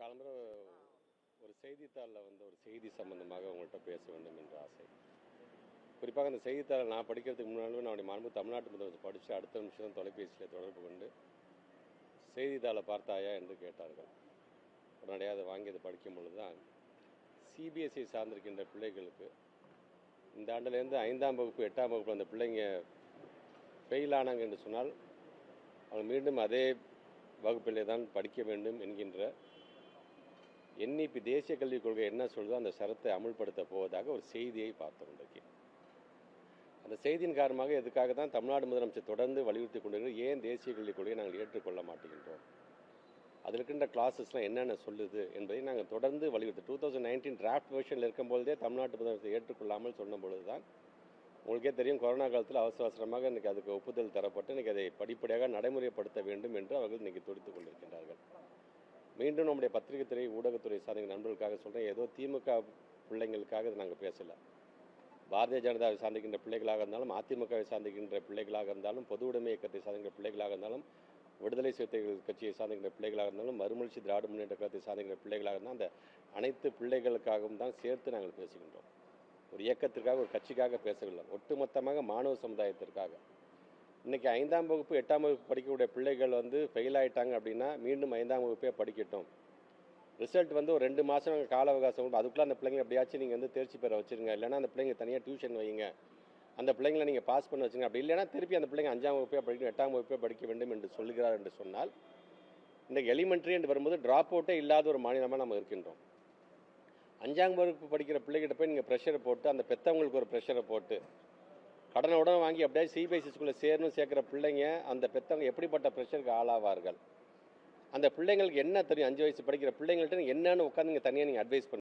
காலம்பர ஒரு செய்தித்தாளில் ஒரு செய்தி சம்பந்தமாக உங்கள்கிட்ட பேச வேண்டும் என்ற ஆசை. குறிப்பாக அந்த செய்தித்தாளை நான் படிக்கிறதுக்கு முன்னாடி நான் மாண்பு தமிழ்நாட்டு முதல்வர் படித்து அடுத்த நிமிஷம் தான் தொலைபேசியில் தொடர்பு கொண்டு செய்தித்தாளை பார்த்தாயா என்று கேட்டார்கள். உடனடியாக அதை வாங்கி அதை படிக்கும் பொழுது தான் சிபிஎஸ்இ சார்ந்திருக்கின்ற பிள்ளைகளுக்கு இந்த ஆண்டிலேருந்து 5ஆம் வகுப்பு 8ஆம் வகுப்பு அந்த பிள்ளைங்க ஃபெயில் ஆனாங்க என்று சொன்னால் அவங்க மீண்டும் அதே வகுப்பிலே தான் படிக்க வேண்டும் என்கின்ற NEP தேசிய கல்விக் கொள்கை என்ன சொல்லுதோ அந்த சரத்தை அமுல்படுத்த போவதாக ஒரு செய்தியை பார்த்தோம். இன்றைக்கு அந்த செய்தியின் காரணமாக எதுக்காக தான் தமிழ்நாடு முதலமைச்சர் தொடர்ந்து வலியுறுத்தி கொண்டிருக்கிறோம், ஏன் தேசிய கல்விக் கொள்கையை நாங்கள் ஏற்றுக்கொள்ள மாட்டேங்கின்றோம், அதில் இருக்கின்ற கிளாஸஸ்லாம் என்னென்ன சொல்லுது என்பதை நாங்கள் தொடர்ந்து வலியுறுத்தி 2019 டிராஃப்ட் வெர்ஷனில் இருக்கும்பொழுதே தமிழ்நாட்டு முதலமைச்சர் ஏற்றுக்கொள்ளாமல் சொன்ன பொழுது தான் உங்களுக்கே தெரியும், கொரோனா காலத்தில் அவசர அவசரமாக இன்றைக்கி அதுக்கு ஒப்புதல் தரப்பட்டு இன்றைக்கி அதை படிப்படியாக நடைமுறைப்படுத்த வேண்டும் என்று அவர்கள் இன்றைக்கி துடித்துக் கொண்டிருக்கின்றார்கள். மீண்டும் நம்முடைய பத்திரிகை துறை ஊடகத்துறை சார்ந்த நண்பர்களுக்காக சொல்கிறேன், ஏதோ திமுக பிள்ளைங்களுக்காக இதை நாங்கள் பேசலை. பாரதிய ஜனதாவை சார்ந்திருக்கின்ற பிள்ளைகளாக இருந்தாலும், அதிமுகவை சார்ந்திருக்கின்ற பிள்ளைகளாக இருந்தாலும், பொது உடைமை இயக்கத்தை சார்ந்திருக்கின்ற பிள்ளைகளாக இருந்தாலும், விடுதலை சிறுத்தைகள் கட்சியை சார்ந்திருக்கின்ற பிள்ளைகளாக இருந்தாலும், மறுமலர்ச்சி திராவிட முன்னேற்ற கழகத்தை சார்ந்திருக்கின்ற பிள்ளைகளாக இருந்தால் அந்த அனைத்து பிள்ளைகளுக்காகவும் தான் சேர்த்து நாங்கள் பேசுகின்றோம். ஒரு இயக்கத்திற்காக ஒரு கட்சிக்காக பேசவில்லை, ஒட்டுமொத்தமாக மாணவ சமுதாயத்திற்காக. இன்றைக்கி 5ஆம் வகுப்பு 8ஆம் வகுப்பு படிக்கக்கூடிய பிள்ளைகள் ஃபெயில் ஆகிட்டாங்க அப்படின்னா மீண்டும் 5ஆம் வகுப்பே படிக்கட்டும். ரிசல்ட் ஒரு 2 மாதம் கால அவகாசம், அதுக்குள்ளே அந்த பிள்ளைங்க எப்படியாச்சும் நீங்கள் தேர்ச்சி பெற வச்சுருங்க, இல்லைனா அந்த பிள்ளைங்க தனியாக டியூஷன் வைங்க, அந்த பிள்ளைங்களை நீங்கள் பாஸ் பண்ண வச்சுங்க. அப்படி இல்லைனா திருப்பி அந்த பிள்ளைங்க 5ஆம் வகுப்பே படிக்கணும், 8ஆம் வகுப்பே படிக்க வேண்டும் என்று சொல்கிறார் என்று சொன்னால், இன்றைக்கு எலிமெண்ட்ரி என்று வரும்போது ட்ராப் அவுட்டே இல்லாத ஒரு மாநிலமாக நம்ம இருக்கின்றோம். 5ஆம் வகுப்பு படிக்கிற பிள்ளைகிட்ட போய் நீங்கள் ப்ரெஷரை போட்டு, அந்த பெற்றவங்களுக்கு ஒரு ப்ரெஷரை போட்டு கடனை உடனே வாங்கி அப்படியே சிபிஎஸ்இ ஸ்கூலில் சேர்க்கிற பிள்ளைங்க அந்த பெற்றவங்க எப்படிப்பட்ட ப்ரெஷருக்கு ஆளாவார்கள்? அந்த பிள்ளைங்களுக்கு என்ன தெரியும்? 5 வயசு படிக்கிற பிள்ளைங்கள்ட்ட என்னன்னு உட்காந்து நீங்கள் தனியாக நீங்கள் அட்வைஸ்